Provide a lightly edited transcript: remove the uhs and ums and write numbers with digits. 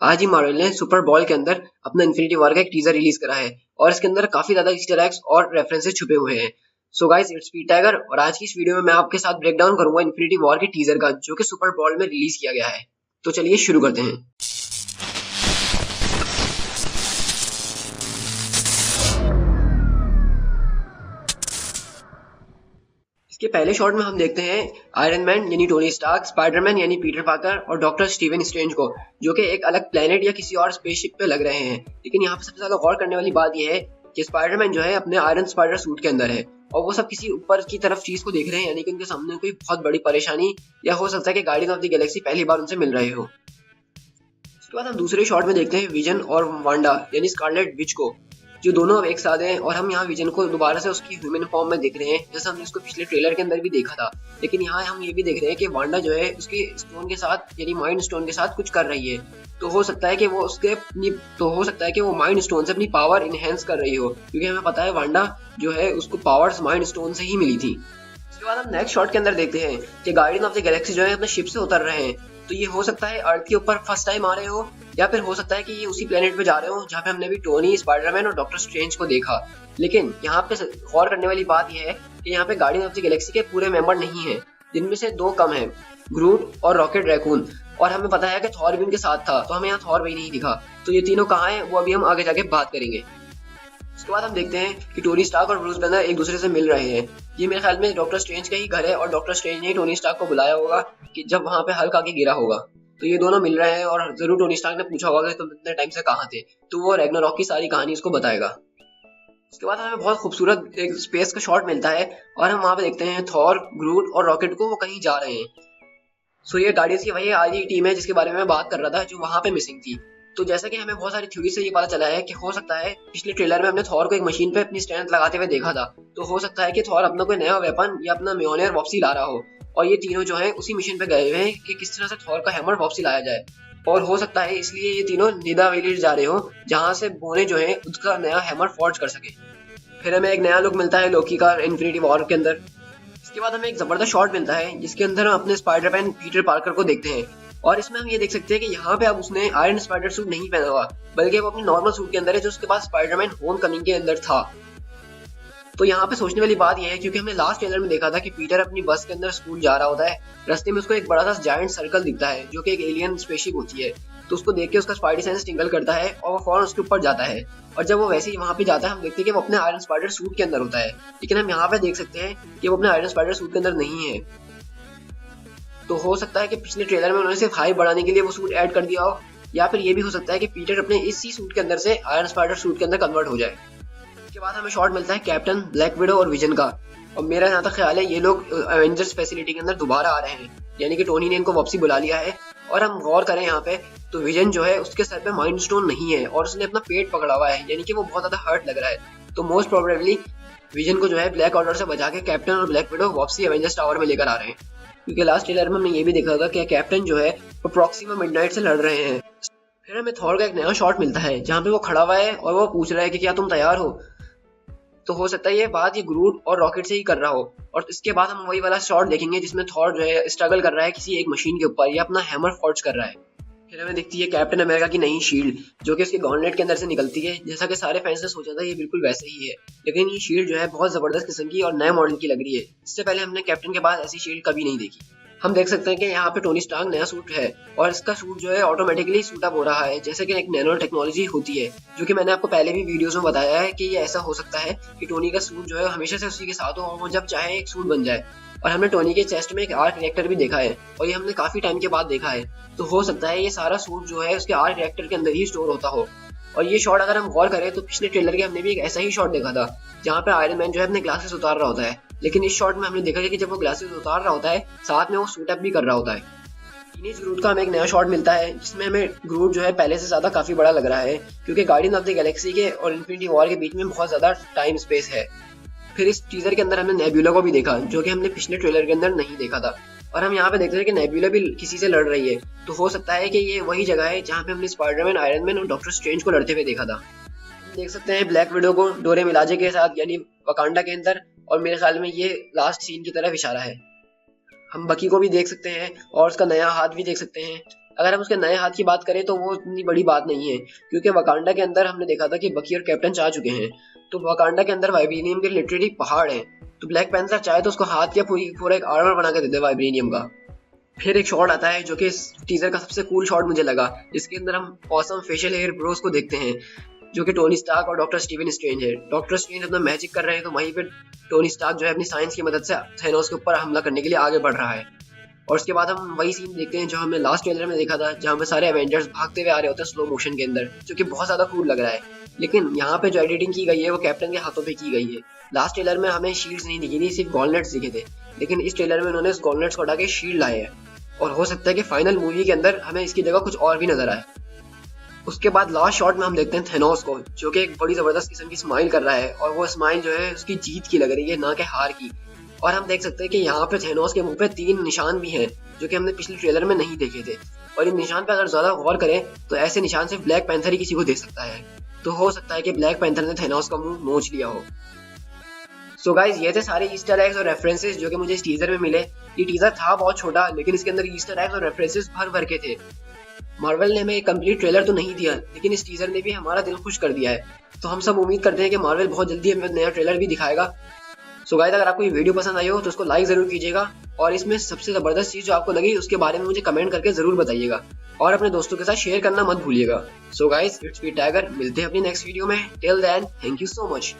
आज ही मार्वल ने super ball के अंदर अपना इन्फिनिटी वॉर का एक टीजर रिलीज करा है और इसके अंदर काफी ज्यादा ईस्टर एग्स और रेफरेंसेस छुपे हुए हैं। सो गाइस, इट्स पीट टाइगर और आज की इस वीडियो में मैं आपके साथ ब्रेक डाउन करूंगा इन्फिनिटी वॉर के टीजर का, जो कि सुपर बॉल में रिलीज किया गया है। तो चलिए शुरू करते हैं। इसके पहले शॉट में हम देखते हैं आयरन मैन यानी टोनी स्टार्क, स्पाइडरमैन यानी पीटर पार्कर और डॉक्टर स्टीवन स्ट्रेंज को, जो कि एक अलग प्लेनेट या किसी और स्पेसशिप पे लग रहे हैं। लेकिन यहाँ पे सबसे ज्यादा गौर करने वाली बात यह है कि स्पाइडरमैन जो है अपने आयरन स्पाइडर सूट के अंदर है और वो सब किसी ऊपर की तरफ चीज को देख रहे हैं, यानी कि उनके सामने कोई बहुत बड़ी परेशानी या हो सकता है कि गार्डियन ऑफ द गैलेक्सी पहली बार उनसे मिल रहे हो। उसके बाद हम दूसरे शॉट में देखते हैं विजन और वांडा यानी स्कारलेट विच को, जो दोनों अब एक साथ हैं और हम यहाँ विजन को दोबारा से उसकी ह्यूमन फॉर्म में देख रहे हैं, जैसा हमने उसको पिछले ट्रेलर के अंदर भी देखा था। लेकिन यहाँ हम ये भी देख रहे हैं कि वांडा जो है उसके स्टोन के साथ यानी माइंड स्टोन के साथ कुछ कर रही है। तो हो सकता है कि वो माइंड स्टोन से अपनी पावर इनहेंस कर रही हो, क्योंकि हमें पता है वांडा जो है उसको पावर्स माइंड स्टोन से ही मिली थी। उसके बाद हम नेक्स्ट शॉट के अंदर देखते हैं कि गार्डियन ऑफ द गैलेक्सी जो है अपने शिप से उतर रहे हैं। तो ये हो सकता है अर्थ के ऊपर फर्स्ट टाइम आ रहे हो, या फिर हो सकता है कि ये उसी प्लेनेट पे जा रहे हो जहाँ पे हमने भी टोनी, स्पाइडरमैन और डॉक्टर स्ट्रेंज को देखा। लेकिन यहाँ पे गौर करने वाली बात यह है कि यहाँ पे गार्डियन ऑफ द गैलेक्सी के पूरे मेंबर नहीं है, जिनमें से 2 कम हैं, ग्रूट और रॉकेट रैकून। और हमें पता है कि थॉर भी उनके साथ था, तो हमें यहाँ थॉर भी नहीं दिखा। तो ये तीनों कहाँ हैं वो अभी हम आगे जाके बात करेंगे। उसके बाद हम देखते हैं कि टोनी स्टार्क और ब्रूस बैनर एक दूसरे से मिल रहे हैं। ये मेरे ख्याल में डॉक्टर स्ट्रेंज का ही घर है और डॉक्टर स्ट्रेंज ने टोनी स्टार्क को बुलाया होगा कि जब वहां पे हल्क आके गिरा होगा। तो ये दोनों मिल रहे हैं और जरूर टोनी स्टार्क ने पूछा होगा कि तुम इतने टाइम से कहाँ थे, तो वो रैग्नारॉक की सारी कहानी उसको बताएगा। उसके बाद हमें बहुत खूबसूरत एक स्पेस का शॉट मिलता है और हम वहां पे देखते हैं थॉर, ग्रूट और रॉकेट को, वो कहीं जा रहे हैं। सो ये गार्डियंस की वही आधी टीम है जिसके बारे में मैं बात कर रहा था, जो वहां पे मिसिंग थी। तो जैसा कि हमें बहुत सारी थ्योरी से ये पता चला है कि हो सकता है पिछले ट्रेलर में हमने थॉर को एक मशीन पे अपनी स्ट्रेंथ लगाते हुए देखा था, तो हो सकता है कि थॉर अपना कोई नया वेपन या अपना म्योनियर वापसी ला रहा हो और ये तीनों जो है उसी मिशन पे गए हुए हैं कि किस तरह से थॉर का हैमर वापसी लाया जाए। और हो सकता है इसलिए ये तीनों निदावेली जा रहे हो, जहाँ से बोने जो है उसका नया हैमर फॉर्ज कर सके। फिर हमें एक नया लुक मिलता है लोकी का इन्फिनिटी वॉर के अंदर। इसके बाद हमें एक जबरदस्त शॉट मिलता है जिसके अंदर हम अपने स्पाइडरमैन पीटर पार्कर को देखते हैं और इसमें हम ये देख सकते हैं कि यहाँ पे अब उसने आयरन स्पाइडर सूट नहीं पहना हुआ, बल्कि वो अपने नॉर्मल सूट के अंदर है जो उसके पास स्पाइडरमैन होम कमिंग के अंदर था। तो यहाँ पे सोचने वाली बात यह है, क्योंकि हमने लास्ट ट्रेलर में देखा था कि पीटर अपनी बस के अंदर स्कूल जा रहा होता है, रास्ते में उसको एक बड़ा सा जायंट सर्कल दिखता है जो कि एक एलियन स्पेसशिप होती है। तो उसको देख के उसका स्पाइडी सेंस टिंगल करता है और वो फौरन उसके ऊपर जाता है। और जब वो वैसे ही वहां पे जाता है हम देखते हैं कि वो अपने आयरन स्पाइडर सूट के अंदर होता है, लेकिन हम यहाँ पे देख सकते हैं कि वो अपने आयरन स्पाइडर सूट के अंदर नहीं है। तो हो सकता है कि पिछले ट्रेलर में उन्होंने सिर्फ हाइप बढ़ाने के लिए वो सूट ऐड कर दिया हो, या फिर ये भी हो सकता है कि पीटर अपने इसी सूट के अंदर से आयरन स्पाइडर सूट के अंदर कन्वर्ट हो जाए। इसके बाद हमें शॉट मिलता है कैप्टन, ब्लैक विडो और विजन का, और मेरा जहाँ तक ख्याल है ये लोग एवेंजर्स फैसिलिटी के अंदर दोबारा आ रहे हैं, यानी कि टोनी ने इनको वापसी बुला लिया है। और हम गौर करें यहाँ पे तो विजन जो है उसके सर पे माइंड स्टोन नहीं है और उसने अपना पेट पकड़ा हुआ है, यानी कि वो बहुत ज्यादा हर्ट लग रहा है। तो मोस्ट प्रोबेबली विजन को जो है ब्लैक ऑर्डर से बचा के कैप्टन और ब्लैक विडो वापसी एवेंजर्स टावर में लेकर आ रहे हैं, क्योंकि लास्ट ट्रेलर में हमने ये भी देखा था कि कैप्टन जो है वो प्रॉक्सिमा मिडनाइट से लड़ रहे हैं। फिर हमें थॉर का एक नया शॉट मिलता है जहाँ पे वो खड़ा हुआ है और वो पूछ रहा है कि क्या तुम तैयार हो। तो हो सकता है ये बात ये ग्रूट और रॉकेट से ही कर रहा हो, और इसके बाद हम वही वाला शॉट देखेंगे जिसमें थॉर जो है स्ट्रगल कर रहा है किसी एक मशीन के ऊपर या अपना हैमर फॉर्ज कर रहा है। फिर हमें दिखती है कैप्टन अमेरिका की नई शील्ड जो कि उसके गॉन्टलेट के अंदर से निकलती है। जैसा कि सारे फैंस ने सोचा था ये बिल्कुल वैसे ही है, लेकिन ये शील्ड जो है बहुत जबरदस्त किस्म की और नए मॉडल की लग रही है। इससे पहले हमने कैप्टन के बाद ऐसी शील्ड कभी नहीं देखी। हम देख सकते हैं कि यहाँ पे टोनी स्टार्क नया सूट है और इसका सूट जो है ऑटोमेटिकली सूट अप हो रहा है, जैसे कि एक नैनो टेक्नोलॉजी होती है, जो कि मैंने आपको पहले भी वीडियोस में बताया है कि ये ऐसा हो सकता है कि टोनी का सूट जो है हमेशा से उसी के साथ हो और वो जब चाहे एक सूट बन जाए। और हमने टोनी के चेस्ट में एक आर्क रिएक्टर भी देखा है और ये हमने काफी टाइम के बाद देखा है, तो हो सकता है ये सारा सूट जो है उसके आर्क रिएक्टर के अंदर ही स्टोर होता हो। और ये शॉट अगर हम गौर करें तो पिछले ट्रेलर के हमने भी एक ऐसा ही शॉट देखा था जहाँ पे आयरन मैन जो है अपने ग्लासेस उतार रहा होता है, लेकिन इस शॉट में हमने देखा कि जब वो ग्लासेस उतार रहा होता है साथ में वो सूट अप भी कर रहा होता है। टीनेज ग्रूट का हमें एक नया शॉट मिलता है जिसमें हमें ग्रूट जो है पहले से ज्यादा काफी बड़ा लग रहा है, क्योंकि गार्डियन ऑफ द गैलेक्सी के और इन्फिनिटी वॉर के बीच में बहुत ज्यादा टाइम स्पेस है। फिर इस टीजर के अंदर हमने नेब्यूला को भी देखा जो कि हमने पिछले ट्रेलर के अंदर नहीं देखा था, और हम यहाँ पे देखते हैं कि नेब्यूला भी किसी से लड़ रही है। तो हो सकता है कि ये वही जगह है जहाँ पे हमने स्पाइडरमैन, आयरन मैन और डॉक्टर स्ट्रेंज को लड़ते हुए देखा था। देख सकते हैं ब्लैक विडो को डोरे मिलाजे के साथ यानी वकांडा के अंदर, और मेरे ख्याल में ये लास्ट सीन की तरफ इशारा है। हम बकी को भी देख सकते हैं और उसका नया हाथ भी देख सकते हैं। अगर हम उसके नए हाथ की बात करें तो वो इतनी बड़ी बात नहीं है, क्योंकि वकांडा के अंदर हमने देखा था कि बकी और कैप्टन जा चुके हैं। तो वकांडा के अंदर वाइब्रेनियम के लिटरली पहाड़ है। तो ब्लैक पैंथर चाहे तो उसको हाथ या पूरा एक आर्मर बना के दे दे वाइब्रेनियम का। फिर एक शॉट आता है जो कि इस टीजर का सबसे कूल शॉट मुझे लगा, जिसके अंदर हम ऑसम फेशियल हेयर ब्रोस को देखते हैं, जो कि टोनी स्टार्क और डॉक्टर स्टीवन स्ट्रेंज है। डॉक्टर स्ट्रेंज अपना मैजिक कर रहे हैं, तो वहीं पे टोनी स्टार्क जो है अपनी साइंस की मदद से थैनोस के ऊपर हमला करने के लिए आगे बढ़ रहा है। और उसके बाद हम वही सीन देखते हैं जो हमने लास्ट ट्रेलर में देखा था, जहाँ पे सारे एवेंजर्स भागते हुए आ रहे होते हैं स्लो मोशन के अंदर, जो कि बहुत ज्यादा कूल लग रहा है। लेकिन यहाँ पे जो एडिटिंग की गई है वो कैप्टन के हाथों पे की गई है। लास्ट ट्रेलर में हमें शील्ड्स नहीं दिखी थी, सिर्फ गॉलनेट्स दिखे थे, लेकिन इस ट्रेलर में उन्होंने इस गॉलनेट्स को हटा के शील्ड लाए हैं। और हो सकता है कि फाइनल मूवी के अंदर हमें इसकी जगह कुछ और भी नजर आए। उसके बाद लास्ट शॉट में हम देखते हैं थेनोस को, जो कि एक बड़ी जबरदस्त किस्म की स्माइल कर रहा है, और वो स्माइल जो है उसकी जीत की लग रही है, ना कि हार की। और हम देख सकते हैं कि यहाँ पे थेनोस के मुंह पे 3 निशान भी हैं, जो कि हमने पिछले ट्रेलर में नहीं देखे थे। और इन निशान पे अगर ज्यादा गौर करें तो ऐसे निशान सिर्फ ब्लैक पैंथर ही किसी को दे सकता है। तो हो सकता है कि ब्लैक पैंथर ने थेनोस का मुंह नोच लिया हो। सो गाइज, ये थे सारे ईस्टर एग्स और रेफरेंसेस जो कि मुझे इस टीजर में मिले। ये टीजर था बहुत छोटा, लेकिन इसके अंदर ईस्टर एग्स और रेफरेंसेस भर भर के थे। मार्वल ने हमें एक कंप्लीट ट्रेलर तो नहीं दिया, लेकिन इस टीजर ने भी हमारा दिल खुश कर दिया है। तो हम सब उम्मीद करते हैं कि मार्वल बहुत जल्दी हमें नया ट्रेलर भी दिखाएगा। सो गाइस, अगर आपको ये वीडियो पसंद आई हो तो उसको लाइक जरूर कीजिएगा, और इसमें सबसे जबरदस्त चीज जो आपको लगी उसके बारे में मुझे कमेंट करके जरूर बताइएगा, और अपने दोस्तों के साथ शेयर करना मत भूलिएगा। So guys, it's me Tiger, मिलते हैं अपनी नेक्स्ट वीडियो में। Till then, thank you so much.